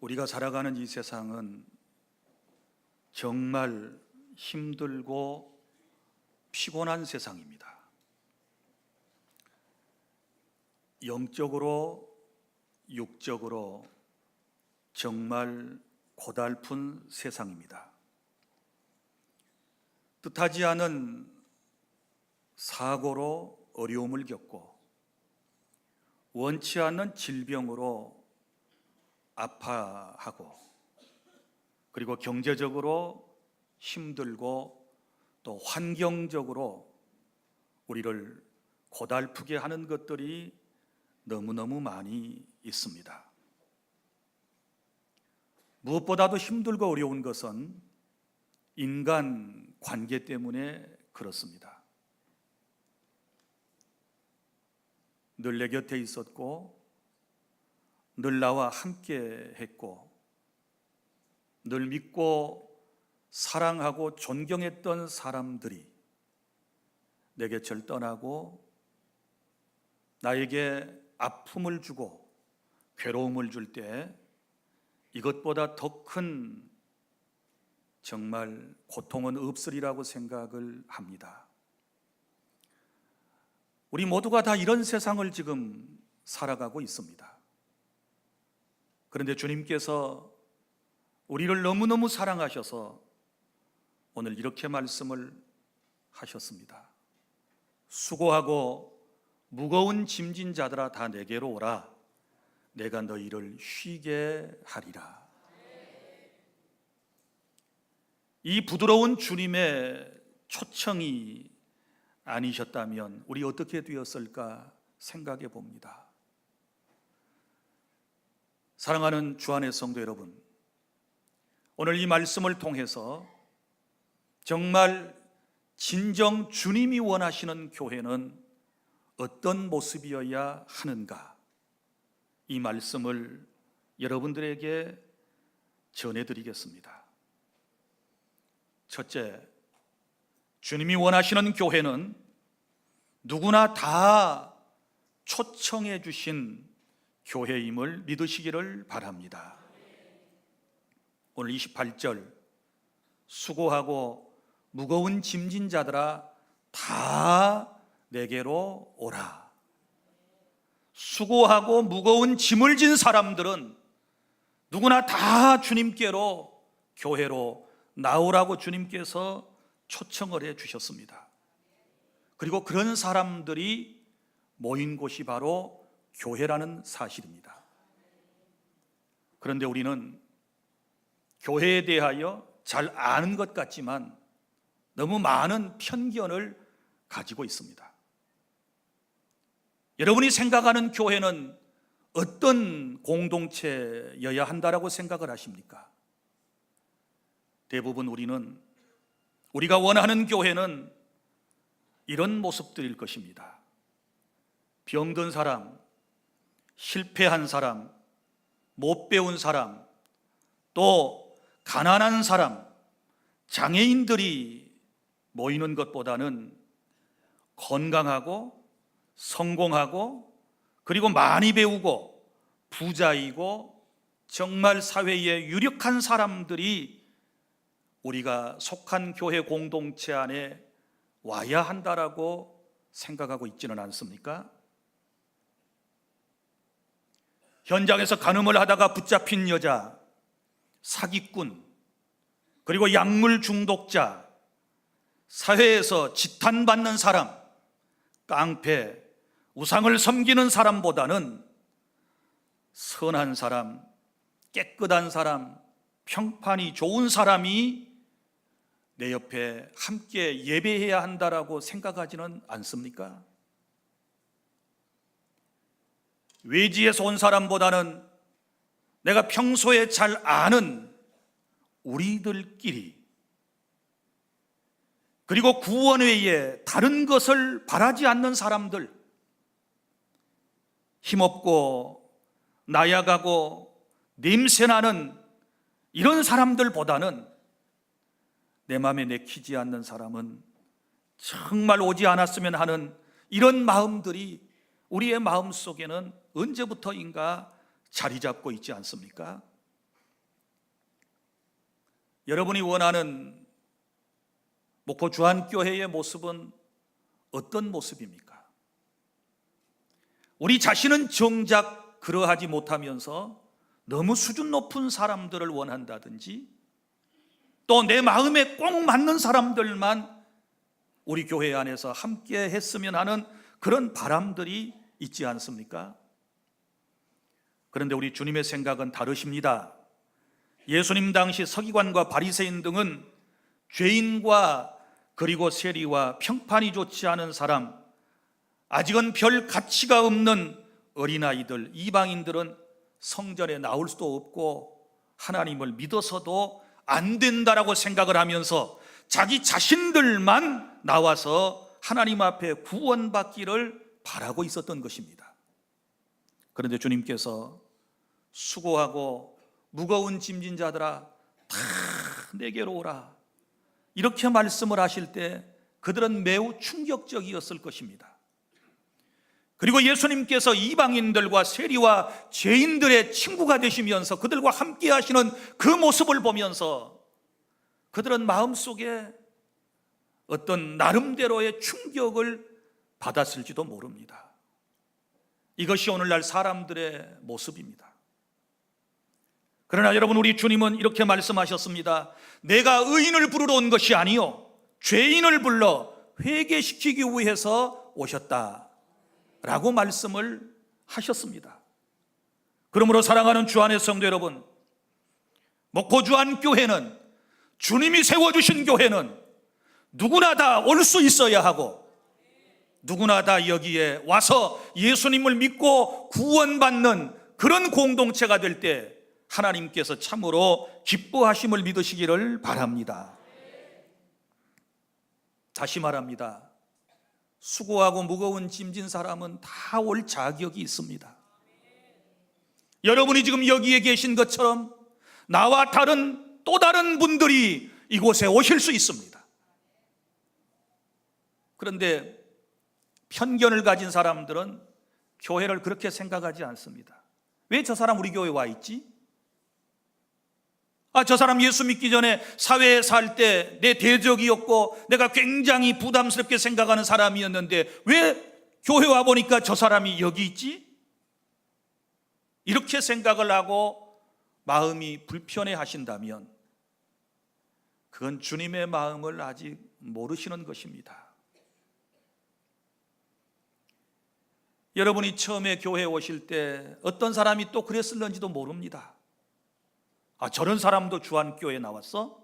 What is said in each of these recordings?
우리가 살아가는 이 세상은 정말 힘들고 피곤한 세상입니다. 영적으로, 육적으로 정말 고달픈 세상입니다. 뜻하지 않은 사고로 어려움을 겪고 원치 않는 질병으로 아파하고 그리고 경제적으로 힘들고 또 환경적으로 우리를 고달프게 하는 것들이 너무너무 많이 있습니다. 무엇보다도 힘들고 어려운 것은 인간 관계 때문에 그렇습니다. 늘 내 곁에 있었고 늘 나와 함께 했고 늘 믿고 사랑하고 존경했던 사람들이 내 곁을 떠나고 나에게 아픔을 주고 괴로움을 줄 때 이것보다 더 큰 정말 고통은 없으리라고 생각을 합니다. 우리 모두가 다 이런 세상을 지금 살아가고 있습니다. 그런데 주님께서 우리를 너무너무 사랑하셔서 오늘 이렇게 말씀을 하셨습니다. 수고하고 무거운 짐진 자들아 다 내게로 오라. 내가 너희를 쉬게 하리라. 이 부드러운 주님의 초청이 아니셨다면 우리 어떻게 되었을까 생각해 봅니다. 사랑하는 주 안의 성도 여러분, 오늘 이 말씀을 통해서 정말 진정 주님이 원하시는 교회는 어떤 모습이어야 하는가, 이 말씀을 여러분들에게 전해드리겠습니다. 첫째, 주님이 원하시는 교회는 누구나 다 초청해 주신 교회임을 믿으시기를 바랍니다. 오늘 28절, 수고하고 무거운 짐진 자들아 다 내게로 오라. 수고하고 무거운 짐을 진 사람들은 누구나 다 주님께로, 교회로 나오라고 주님께서 초청을 해 주셨습니다. 그리고 그런 사람들이 모인 곳이 바로 교회라는 사실입니다. 그런데 우리는 교회에 대하여 잘 아는 것 같지만 너무 많은 편견을 가지고 있습니다. 여러분이 생각하는 교회는 어떤 공동체여야 한다라고 생각을 하십니까? 대부분 우리가 원하는 교회는 이런 모습들일 것입니다. 병든 사람, 실패한 사람, 못 배운 사람, 또 가난한 사람, 장애인들이 모이는 것보다는 건강하고 성공하고 그리고 많이 배우고 부자이고 정말 사회에 유력한 사람들이 우리가 속한 교회 공동체 안에 와야 한다라고 생각하고 있지는 않습니까? 현장에서 간음을 하다가 붙잡힌 여자, 사기꾼, 그리고 약물 중독자, 사회에서 지탄받는 사람, 깡패, 우상을 섬기는 사람보다는 선한 사람, 깨끗한 사람, 평판이 좋은 사람이 내 옆에 함께 예배해야 한다라고 생각하지는 않습니까? 외지에서 온 사람보다는 내가 평소에 잘 아는 우리들끼리, 그리고 구원 외에 다른 것을 바라지 않는 사람들, 힘없고 나약하고 냄새나는 이런 사람들보다는 내 마음에 내키지 않는 사람은 정말 오지 않았으면 하는 이런 마음들이 우리의 마음 속에는 언제부터인가 자리 잡고 있지 않습니까? 여러분이 원하는 목포 주한교회의 모습은 어떤 모습입니까? 우리 자신은 정작 그러하지 못하면서 너무 수준 높은 사람들을 원한다든지, 또 내 마음에 꼭 맞는 사람들만 우리 교회 안에서 함께 했으면 하는 그런 바람들이 있지 않습니까? 그런데 우리 주님의 생각은 다르십니다. 예수님 당시 서기관과 바리새인 등은 죄인과 그리고 세리와 평판이 좋지 않은 사람, 아직은 별 가치가 없는 어린아이들, 이방인들은 성전에 나올 수도 없고 하나님을 믿어서도 안 된다라고 생각을 하면서 자기 자신들만 나와서 하나님 앞에 구원받기를 바라고 있었던 것입니다. 그런데 주님께서 수고하고 무거운 짐진 자들아 다 내게로 오라, 이렇게 말씀을 하실 때 그들은 매우 충격적이었을 것입니다. 그리고 예수님께서 이방인들과 세리와 죄인들의 친구가 되시면서 그들과 함께 하시는 그 모습을 보면서 그들은 마음속에 어떤 나름대로의 충격을 받았을지도 모릅니다. 이것이 오늘날 사람들의 모습입니다. 그러나 여러분, 우리 주님은 이렇게 말씀하셨습니다. 내가 의인을 부르러 온 것이 아니요 죄인을 불러 회개시키기 위해서 오셨다 라고 말씀을 하셨습니다. 그러므로 사랑하는 주안의 성도 여러분, 목포 주안교회는, 주님이 세워주신 교회는 누구나 다 올 수 있어야 하고, 누구나 다 여기에 와서 예수님을 믿고 구원받는 그런 공동체가 될 때 하나님께서 참으로 기뻐하심을 믿으시기를 바랍니다. 다시 말합니다. 수고하고 무거운 짐진 사람은 다 올 자격이 있습니다. 여러분이 지금 여기에 계신 것처럼 나와 다른 또 다른 분들이 이곳에 오실 수 있습니다. 그런데 편견을 가진 사람들은 교회를 그렇게 생각하지 않습니다. 왜 저 사람 우리 교회에 와 있지? 저 사람 예수 믿기 전에 사회에 살 때 내 대적이었고 내가 굉장히 부담스럽게 생각하는 사람이었는데 왜 교회 와 보니까 저 사람이 여기 있지? 이렇게 생각을 하고 마음이 불편해 하신다면 그건 주님의 마음을 아직 모르시는 것입니다. 여러분이 처음에 교회에 오실 때 어떤 사람이 또 그랬을는지도 모릅니다. 저런 사람도 주안교회에 나왔어?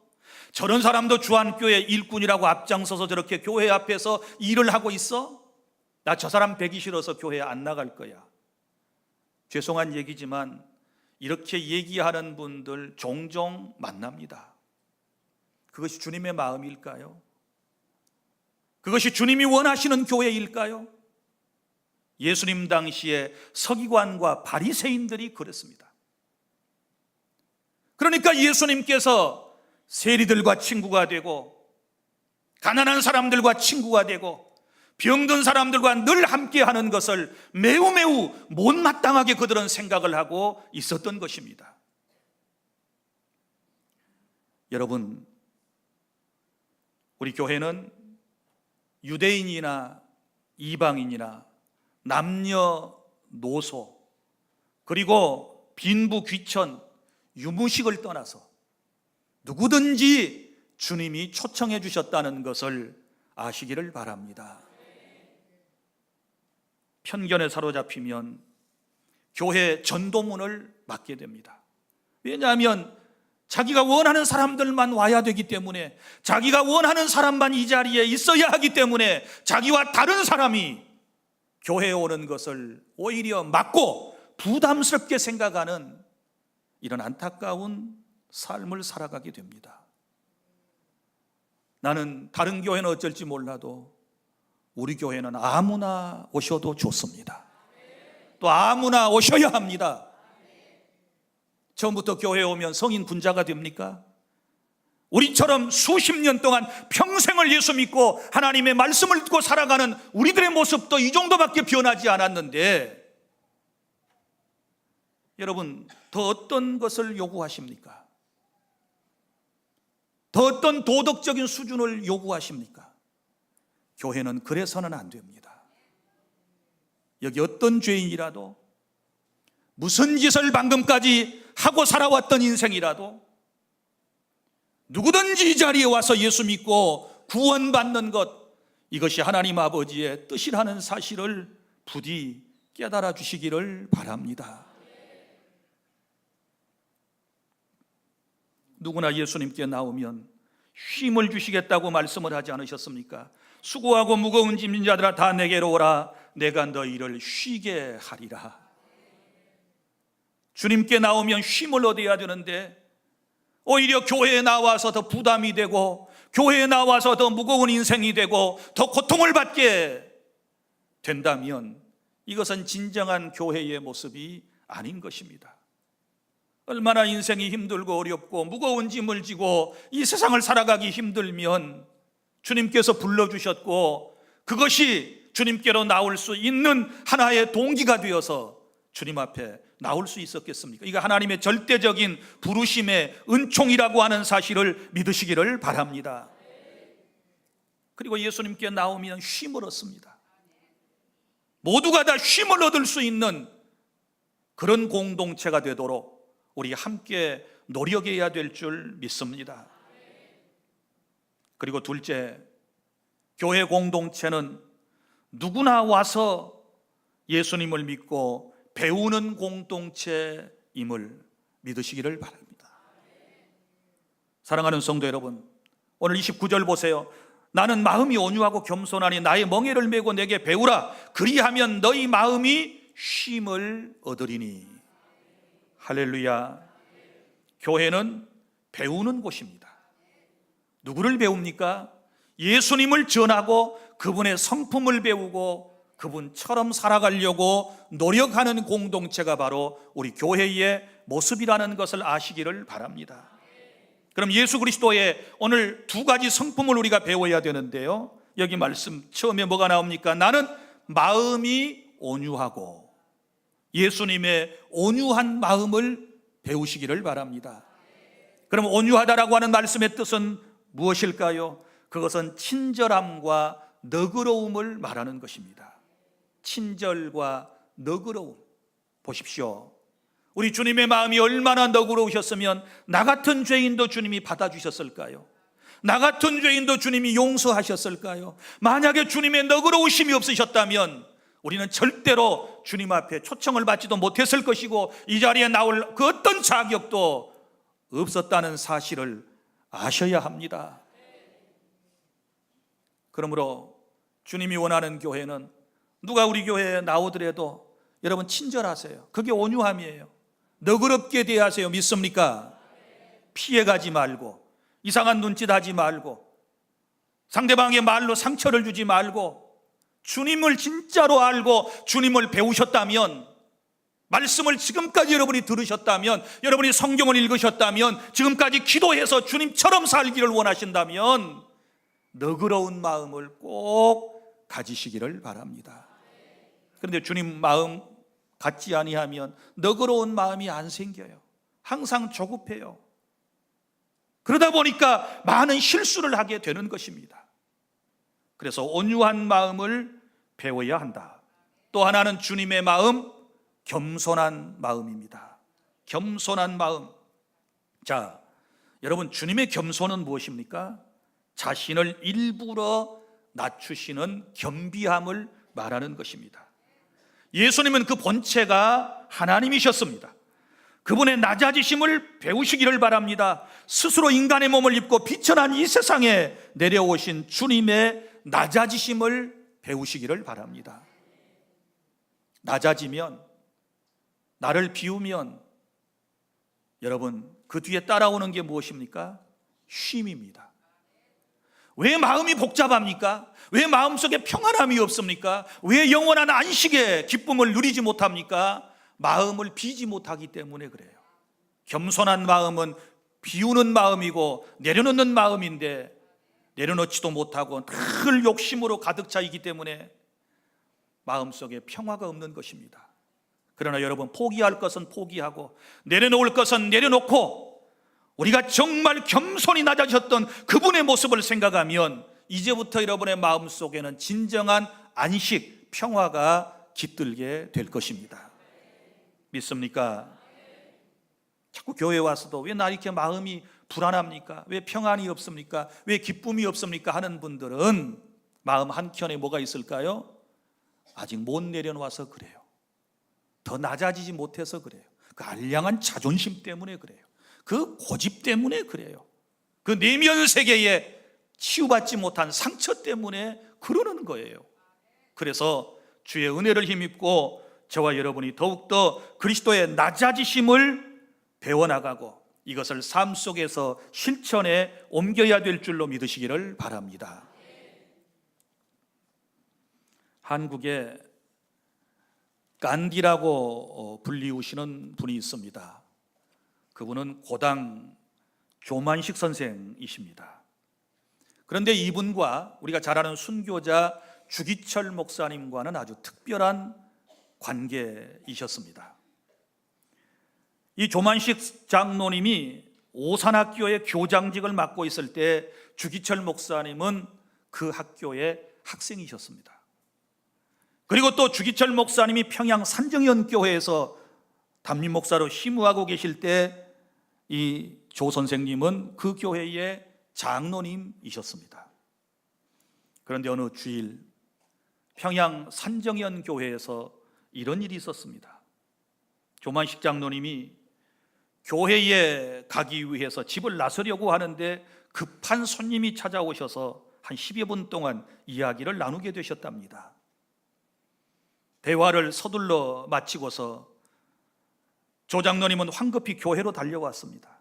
저런 사람도 주안교회 일꾼이라고 앞장서서 저렇게 교회 앞에서 일을 하고 있어? 나 저 사람 뵈기 싫어서 교회에 안 나갈 거야. 죄송한 얘기지만 이렇게 얘기하는 분들 종종 만납니다. 그것이 주님의 마음일까요? 그것이 주님이 원하시는 교회일까요? 예수님 당시에 서기관과 바리새인들이 그랬습니다. 그러니까 예수님께서 세리들과 친구가 되고 가난한 사람들과 친구가 되고 병든 사람들과 늘 함께 하는 것을 매우 못마땅하게 그들은 생각을 하고 있었던 것입니다. 여러분, 우리 교회는 유대인이나 이방인이나 남녀노소 그리고 빈부 귀천 유무식을 떠나서 누구든지 주님이 초청해 주셨다는 것을 아시기를 바랍니다. 편견에 사로잡히면 교회 전도문을 막게 됩니다. 왜냐하면 자기가 원하는 사람들만 와야 되기 때문에, 자기가 원하는 사람만 이 자리에 있어야 하기 때문에 자기와 다른 사람이 교회에 오는 것을 오히려 막고 부담스럽게 생각하는 이런 안타까운 삶을 살아가게 됩니다. 나는 다른 교회는 어쩔지 몰라도 우리 교회는 아무나 오셔도 좋습니다. 또 아무나 오셔야 합니다. 처음부터 교회에 오면 성인 군자가 됩니까? 우리처럼 수십 년 동안 평생을 예수 믿고 하나님의 말씀을 듣고 살아가는 우리들의 모습도 이 정도밖에 변하지 않았는데, 여러분 더 어떤 것을 요구하십니까? 더 어떤 도덕적인 수준을 요구하십니까? 교회는 그래서는 안 됩니다. 여기 어떤 죄인이라도, 무슨 짓을 방금까지 하고 살아왔던 인생이라도 누구든지 이 자리에 와서 예수 믿고 구원받는 것, 이것이 하나님 아버지의 뜻이라는 사실을 부디 깨달아 주시기를 바랍니다. 누구나 예수님께 나오면 쉼을 주시겠다고 말씀을 하지 않으셨습니까? 수고하고 무거운 짐진 자들아 다 내게로 오라, 내가 너희를 쉬게 하리라. 주님께 나오면 쉼을 얻어야 되는데 오히려 교회에 나와서 더 부담이 되고, 교회에 나와서 더 무거운 인생이 되고, 더 고통을 받게 된다면 이것은 진정한 교회의 모습이 아닌 것입니다. 얼마나 인생이 힘들고 어렵고 무거운 짐을 지고 이 세상을 살아가기 힘들면 주님께서 불러주셨고, 그것이 주님께로 나올 수 있는 하나의 동기가 되어서 주님 앞에 나올 수 있었겠습니까? 이거 하나님의 절대적인 부르심의 은총이라고 하는 사실을 믿으시기를 바랍니다. 그리고 예수님께 나오면 쉼을 얻습니다. 모두가 다 쉼을 얻을 수 있는 그런 공동체가 되도록 우리 함께 노력해야 될 줄 믿습니다. 그리고 둘째, 교회 공동체는 누구나 와서 예수님을 믿고 배우는 공동체임을 믿으시기를 바랍니다. 사랑하는 성도 여러분, 오늘 29절 보세요. 나는 마음이 온유하고 겸손하니 나의 멍에를 메고 내게 배우라. 그리하면 너희 마음이 쉼을 얻으리니. 할렐루야. 교회는 배우는 곳입니다. 누구를 배웁니까? 예수님을 전하고 그분의 성품을 배우고 그분처럼 살아가려고 노력하는 공동체가 바로 우리 교회의 모습이라는 것을 아시기를 바랍니다. 그럼 예수 그리스도의 오늘 두 가지 성품을 우리가 배워야 되는데요, 여기 말씀 처음에 뭐가 나옵니까? 나는 마음이 온유하고, 예수님의 온유한 마음을 배우시기를 바랍니다. 그럼 온유하다라고 하는 말씀의 뜻은 무엇일까요? 그것은 친절함과 너그러움을 말하는 것입니다. 친절과 너그러움. 보십시오, 우리 주님의 마음이 얼마나 너그러우셨으면 나 같은 죄인도 주님이 받아주셨을까요? 나 같은 죄인도 주님이 용서하셨을까요? 만약에 주님의 너그러우심이 없으셨다면 우리는 절대로 주님 앞에 초청을 받지도 못했을 것이고 이 자리에 나올 그 어떤 자격도 없었다는 사실을 아셔야 합니다. 그러므로 주님이 원하는 교회는 누가 우리 교회에 나오더라도 여러분 친절하세요. 그게 온유함이에요. 너그럽게 대하세요. 믿습니까? 피해가지 말고, 이상한 눈짓 하지 말고, 상대방의 말로 상처를 주지 말고, 주님을 진짜로 알고 주님을 배우셨다면, 말씀을 지금까지 여러분이 들으셨다면, 여러분이 성경을 읽으셨다면, 지금까지 기도해서 주님처럼 살기를 원하신다면 너그러운 마음을 꼭 가지시기를 바랍니다. 그런데 주님 마음 같지 아니하면 너그러운 마음이 안 생겨요. 항상 조급해요. 그러다 보니까 많은 실수를 하게 되는 것입니다. 그래서 온유한 마음을 배워야 한다. 또 하나는 주님의 마음, 겸손한 마음입니다. 겸손한 마음. 자, 여러분, 주님의 겸손은 무엇입니까? 자신을 일부러 낮추시는 겸비함을 말하는 것입니다. 예수님은 그 본체가 하나님이셨습니다. 그분의 낮아지심을 배우시기를 바랍니다. 스스로 인간의 몸을 입고 비천한 이 세상에 내려오신 주님의 낮아지심을 배우시기를 바랍니다. 낮아지면, 나를 비우면 여러분 그 뒤에 따라오는 게 무엇입니까? 쉼입니다. 왜 마음이 복잡합니까? 왜 마음속에 평안함이 없습니까? 왜 영원한 안식의 기쁨을 누리지 못합니까? 마음을 비지 못하기 때문에 그래요. 겸손한 마음은 비우는 마음이고 내려놓는 마음인데 내려놓지도 못하고 늘 욕심으로 가득 차 있기 때문에 마음속에 평화가 없는 것입니다. 그러나 여러분, 포기할 것은 포기하고 내려놓을 것은 내려놓고 우리가 정말 겸손히 낮아졌던 그분의 모습을 생각하면 이제부터 여러분의 마음속에는 진정한 안식, 평화가 깃들게 될 것입니다. 믿습니까? 자꾸 교회 와서도 왜 나 이렇게 마음이 불안합니까? 왜 평안이 없습니까? 왜 기쁨이 없습니까? 하는 분들은 마음 한켠에 뭐가 있을까요? 아직 못 내려놔서 그래요. 더 낮아지지 못해서 그래요. 그 알량한 자존심 때문에 그래요. 그 고집 때문에 그래요. 그 내면 세계에 치유받지 못한 상처 때문에 그러는 거예요. 그래서 주의 은혜를 힘입고 저와 여러분이 더욱더 그리스도의 낮아지심을 배워나가고 이것을 삶 속에서 실천에 옮겨야 될 줄로 믿으시기를 바랍니다. 한국에 간디라고 불리우시는 분이 있습니다. 그분은 고당 조만식 선생이십니다. 그런데 이분과 우리가 잘 아는 순교자 주기철 목사님과는 아주 특별한 관계이셨습니다. 이 조만식 장로님이 오산학교의 교장직을 맡고 있을 때 주기철 목사님은 그 학교의 학생이셨습니다. 그리고 또 주기철 목사님이 평양 산정연교회에서 담임 목사로 심우하고 계실 때 이 조 선생님은 그 교회의 장로님이셨습니다. 그런데 어느 주일 평양 산정연교회에서 이런 일이 있었습니다. 조만식 장로님이 교회에 가기 위해서 집을 나서려고 하는데 급한 손님이 찾아오셔서 한 10여 분 동안 이야기를 나누게 되셨답니다. 대화를 서둘러 마치고서 조 장로님은 황급히 교회로 달려왔습니다.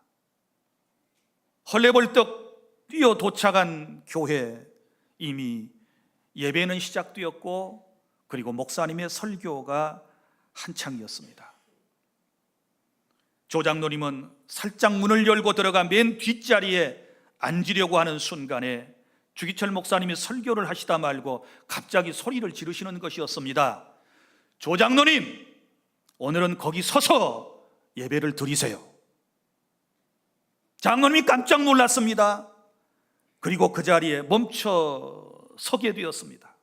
헐레벌떡 뛰어 도착한 교회, 이미 예배는 시작되었고 그리고 목사님의 설교가 한창이었습니다. 조 장로님은 살짝 문을 열고 들어가 맨 뒷자리에 앉으려고 하는 순간에 주기철 목사님이 설교를 하시다 말고 갑자기 소리를 지르시는 것이었습니다. 조 장로님, 오늘은 거기 서서 예배를 드리세요. 장로님이 깜짝 놀랐습니다. 그리고 그 자리에 멈춰 서게 되었습니다.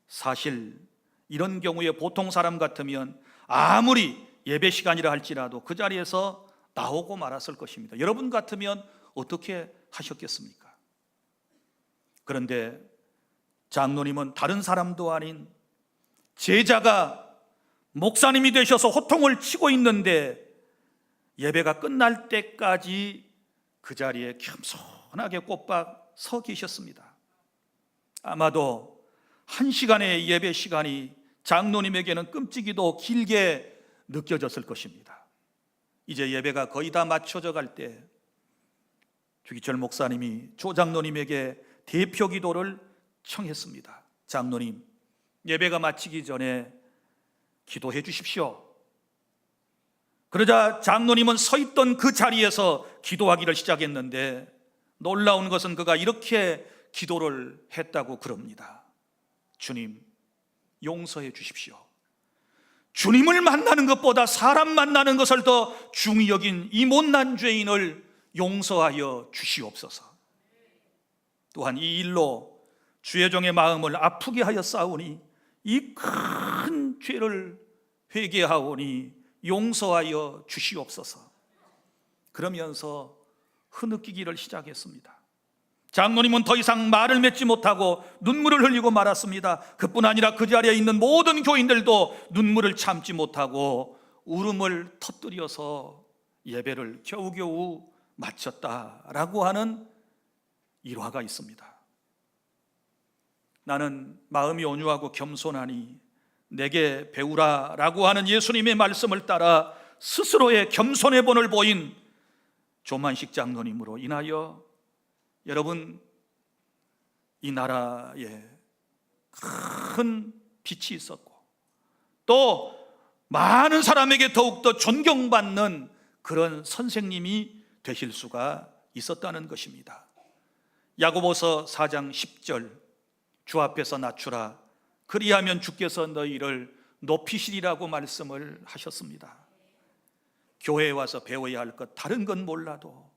사실 이런 경우에 보통 사람 같으면 아무리 예배 시간이라 할지라도 그 자리에서 나오고 말았을 것입니다. 여러분 같으면 어떻게 하셨겠습니까? 그런데 장로님은 다른 사람도 아닌 제자가 목사님이 되셔서 호통을 치고 있는데 예배가 끝날 때까지 그 자리에 겸손하게 꼬박 서 계셨습니다. 아마도 1시간의 예배 시간이 장로님에게는 끔찍이도 길게 느껴졌을 것입니다. 이제 예배가 거의 다 맞춰져 갈 때 주기철 목사님이 조 장로님에게 대표 기도를 청했습니다. 장로님, 예배가 마치기 전에 기도해 주십시오. 그러자 장로님은 서 있던 그 자리에서 기도하기를 시작했는데 놀라운 것은 그가 이렇게 기도를 했다고 그럽니다. 주님, 용서해 주십시오. 주님을 만나는 것보다 사람 만나는 것을 더 중히 여긴 이 못난 죄인을 용서하여 주시옵소서. 또한 이 일로 주의 종의 마음을 아프게 하여 싸우니 이 큰 죄를 회개하오니 용서하여 주시옵소서. 그러면서 흐느끼기를 시작했습니다. 장로님은 더 이상 말을 맺지 못하고 눈물을 흘리고 말았습니다. 그뿐 아니라 그 자리에 있는 모든 교인들도 눈물을 참지 못하고 울음을 터뜨려서 예배를 겨우겨우 마쳤다라고 하는 일화가 있습니다. 나는 마음이 온유하고 겸손하니 내게 배우라 라고 하는 예수님의 말씀을 따라 스스로의 겸손의 본을 보인 조만식 장로님으로 인하여 여러분, 이 나라에 큰 빛이 있었고 또 많은 사람에게 더욱더 존경받는 그런 선생님이 되실 수가 있었다는 것입니다. 야고보서 4장 10절, 주 앞에서 낮추라, 그리하면 주께서 너희를 높이시리라고 말씀을 하셨습니다. 교회에 와서 배워야 할 것 다른 건 몰라도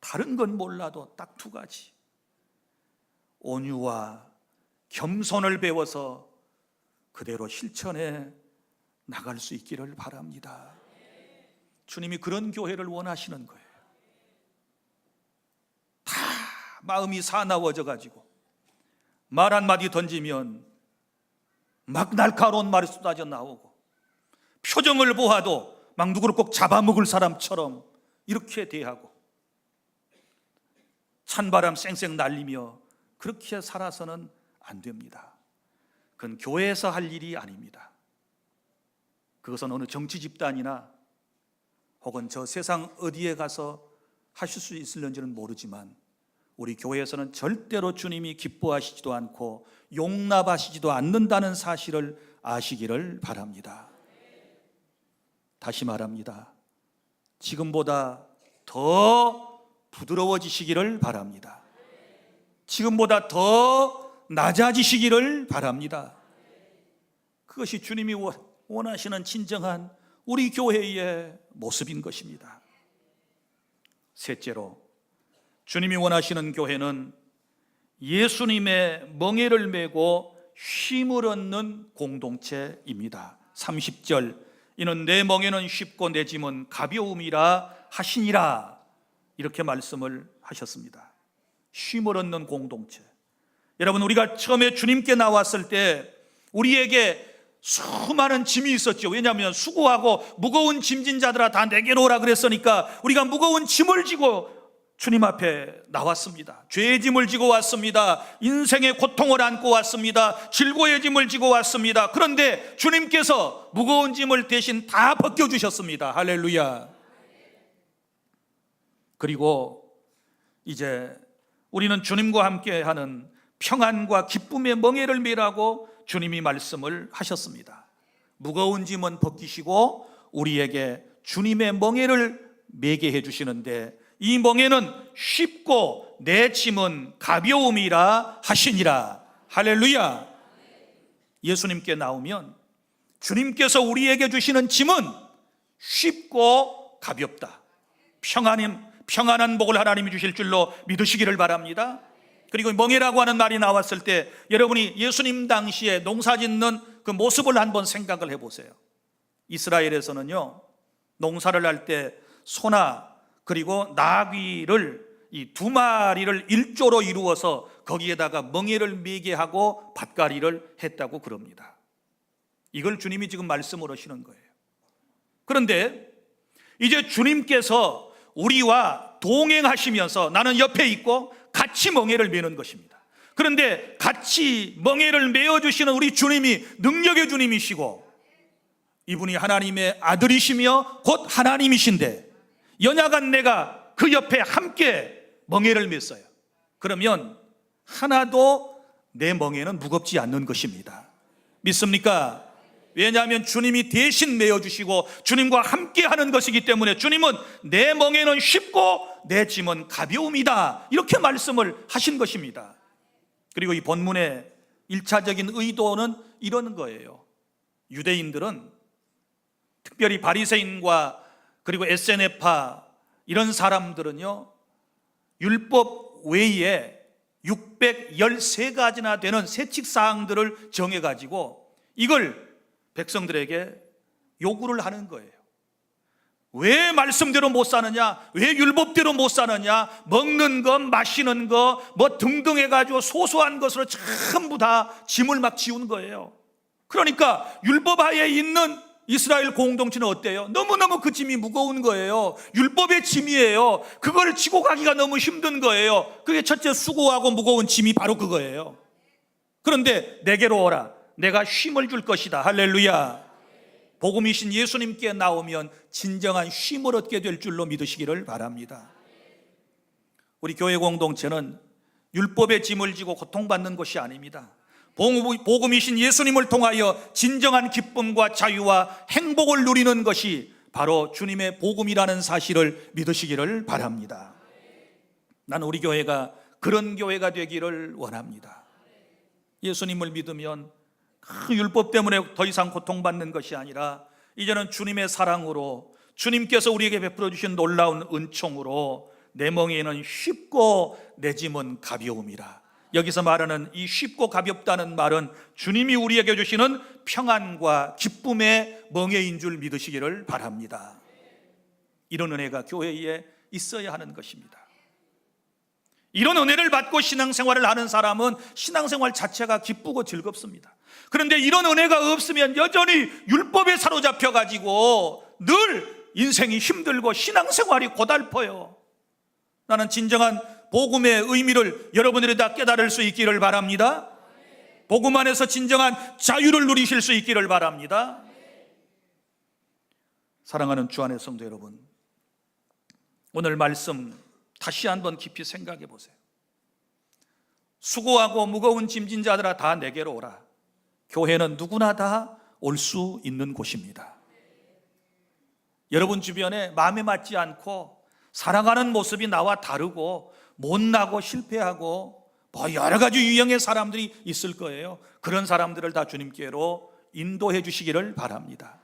다른 건 몰라도 딱 두 가지, 온유와 겸손을 배워서 그대로 실천해 나갈 수 있기를 바랍니다. 주님이 그런 교회를 원하시는 거예요. 다 마음이 사나워져 가지고 말 한마디 던지면 막 날카로운 말이 쏟아져 나오고, 표정을 보아도 막 누구를 꼭 잡아먹을 사람처럼 이렇게 대하고, 찬바람 쌩쌩 날리며 그렇게 살아서는 안 됩니다. 그건 교회에서 할 일이 아닙니다. 그것은 어느 정치 집단이나 혹은 저 세상 어디에 가서 하실 수 있을는지는 모르지만, 우리 교회에서는 절대로 주님이 기뻐하시지도 않고 용납하시지도 않는다는 사실을 아시기를 바랍니다. 다시 말합니다. 지금보다 더 부드러워지시기를 바랍니다. 지금보다 더 낮아지시기를 바랍니다. 그것이 주님이 원하시는 진정한 우리 교회의 모습인 것입니다. 셋째로, 주님이 원하시는 교회는 예수님의 멍에를 메고 쉼을 얻는 공동체입니다. 30절, 이는 내 멍에는 쉽고 내 짐은 가벼움이라 하시니라, 이렇게 말씀을 하셨습니다. 쉼을 얻는 공동체. 여러분, 우리가 처음에 주님께 나왔을 때 우리에게 수많은 짐이 있었죠. 왜냐하면 수고하고 무거운 짐진 자들아 다 내게로 오라 그랬으니까 우리가 무거운 짐을 지고 주님 앞에 나왔습니다. 죄의 짐을 지고 왔습니다. 인생의 고통을 안고 왔습니다. 질고의 짐을 지고 왔습니다. 그런데 주님께서 무거운 짐을 대신 다 벗겨주셨습니다. 할렐루야. 그리고 이제 우리는 주님과 함께하는 평안과 기쁨의 멍에를 메라고 주님이 말씀을 하셨습니다. 무거운 짐은 벗기시고 우리에게 주님의 멍에를 메게 해주시는데, 이 멍에는 쉽고 내 짐은 가벼움이라 하시니라. 할렐루야. 예수님께 나오면 주님께서 우리에게 주시는 짐은 쉽고 가볍다. 평안한 복을 하나님이 주실 줄로 믿으시기를 바랍니다. 그리고 멍에라고 하는 말이 나왔을 때 여러분이 예수님 당시에 농사 짓는 그 모습을 한번 생각을 해보세요. 이스라엘에서는요, 농사를 할 때 소나 그리고 나귀를, 이 두 마리를 일조로 이루어서 거기에다가 멍에를 매게 하고 밭갈이를 했다고 그럽니다. 이걸 주님이 지금 말씀을 하시는 거예요. 그런데 이제 주님께서 우리와 동행하시면서 나는 옆에 있고 같이 멍에를 메는 것입니다. 그런데 같이 멍에를 메어주시는 우리 주님이 능력의 주님이시고, 이분이 하나님의 아들이시며 곧 하나님이신데 연약한 내가 그 옆에 함께 멍에를 맸어요. 그러면 하나도 내 멍에는 무겁지 않는 것입니다. 믿습니까? 왜냐하면 주님이 대신 메어주시고 주님과 함께 하는 것이기 때문에 주님은 내 멍에는 쉽고 내 짐은 가벼움이다, 이렇게 말씀을 하신 것입니다. 그리고 이 본문의 1차적인 의도는 이런 거예요. 유대인들은, 특별히 바리새인과 그리고 에세네파 이런 사람들은요, 율법 외에 613가지나 되는 세칙사항들을 정해가지고 이걸 백성들에게 요구를 하는 거예요. 왜 말씀대로 못 사느냐, 왜 율법대로 못 사느냐, 먹는 것, 마시는 것, 뭐 등등 해가지고 소소한 것으로 전부 다 짐을 막 지운 거예요. 그러니까 율법하에 있는 이스라엘 공동체는 어때요? 너무너무 그 짐이 무거운 거예요. 율법의 짐이에요. 그걸 지고 가기가 너무 힘든 거예요. 그게 첫째, 수고하고 무거운 짐이 바로 그거예요. 그런데 내게로 오라, 내가 쉼을 줄 것이다. 할렐루야. 복음이신 예수님께 나오면 진정한 쉼을 얻게 될 줄로 믿으시기를 바랍니다. 우리 교회 공동체는 율법의 짐을 지고 고통받는 것이 아닙니다. 복음이신 예수님을 통하여 진정한 기쁨과 자유와 행복을 누리는 것이 바로 주님의 복음이라는 사실을 믿으시기를 바랍니다. 나는 우리 교회가 그런 교회가 되기를 원합니다. 예수님을 믿으면 그 율법 때문에 더 이상 고통받는 것이 아니라 이제는 주님의 사랑으로, 주님께서 우리에게 베풀어 주신 놀라운 은총으로 내 멍에는 쉽고 내 짐은 가벼움이라. 여기서 말하는 이 쉽고 가볍다는 말은 주님이 우리에게 주시는 평안과 기쁨의 멍에인 줄 믿으시기를 바랍니다. 이런 은혜가 교회에 있어야 하는 것입니다. 이런 은혜를 받고 신앙생활을 하는 사람은 신앙생활 자체가 기쁘고 즐겁습니다. 그런데 이런 은혜가 없으면 여전히 율법에 사로잡혀 가지고 늘 인생이 힘들고 신앙생활이 고달퍼요. 나는 진정한 복음의 의미를 여러분들이 다 깨달을 수 있기를 바랍니다. 복음 안에서 진정한 자유를 누리실 수 있기를 바랍니다. 사랑하는 주 안의 성도 여러분, 오늘 말씀 다시 한번 깊이 생각해 보세요. 수고하고 무거운 짐진 자들아 다 내게로 오라. 교회는 누구나 다 올 수 있는 곳입니다. 여러분 주변에 마음에 맞지 않고 살아가는 모습이 나와 다르고 못나고 실패하고 여러 가지 유형의 사람들이 있을 거예요. 그런 사람들을 다 주님께로 인도해 주시기를 바랍니다.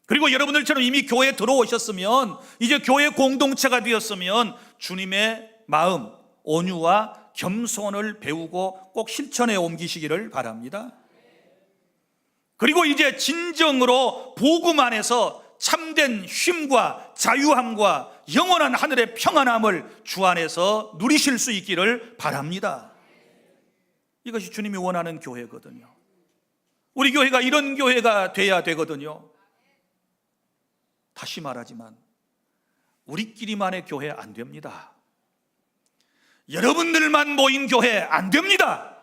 그리고 여러분들처럼 이미 교회에 들어오셨으면, 이제 교회 공동체가 되었으면 주님의 마음, 온유와 겸손을 배우고 꼭 실천에 옮기시기를 바랍니다. 그리고 이제 진정으로 복음 안에서 참된 쉼과 자유함과 영원한 하늘의 평안함을 주 안에서 누리실 수 있기를 바랍니다. 이것이 주님이 원하는 교회거든요. 우리 교회가 이런 교회가 돼야 되거든요. 다시 말하지만 우리끼리만의 교회 안 됩니다. 여러분들만 모인 교회 안 됩니다.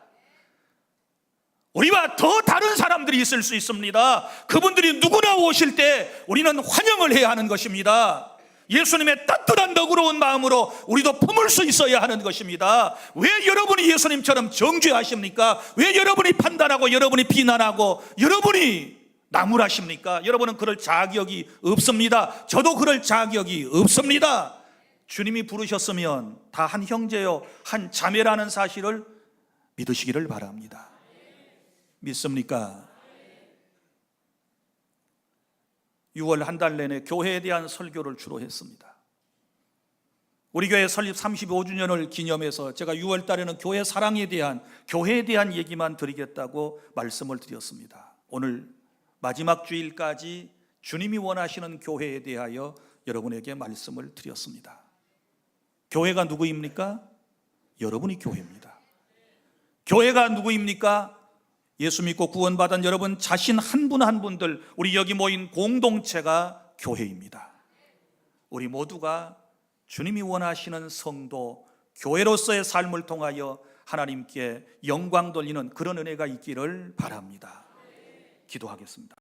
우리와 더 다른 사람들이 있을 수 있습니다. 그분들이 누구나 오실 때 우리는 환영을 해야 하는 것입니다. 예수님의 따뜻한 너그러운 마음으로 우리도 품을 수 있어야 하는 것입니다. 왜 여러분이 예수님처럼 정죄하십니까? 왜 여러분이 판단하고 여러분이 비난하고 여러분이 나무라십니까? 여러분은 그럴 자격이 없습니다. 저도 그럴 자격이 없습니다. 주님이 부르셨으면 다 한 형제요 한 자매라는 사실을 믿으시기를 바랍니다. 믿습니까? 6월 한 달 내내 교회에 대한 설교를 주로 했습니다. 우리 교회 설립 35주년을 기념해서 제가 6월 달에는 교회 사랑에 대한, 교회에 대한 얘기만 드리겠다고 말씀을 드렸습니다. 오늘 마지막 주일까지 주님이 원하시는 교회에 대하여 여러분에게 말씀을 드렸습니다. 교회가 누구입니까? 여러분이 교회입니다. 교회가 누구입니까? 예수 믿고 구원받은 여러분 자신 한 분 한 분들, 우리 여기 모인 공동체가 교회입니다. 우리 모두가 주님이 원하시는 성도, 교회로서의 삶을 통하여 하나님께 영광 돌리는 그런 은혜가 있기를 바랍니다. 기도하겠습니다.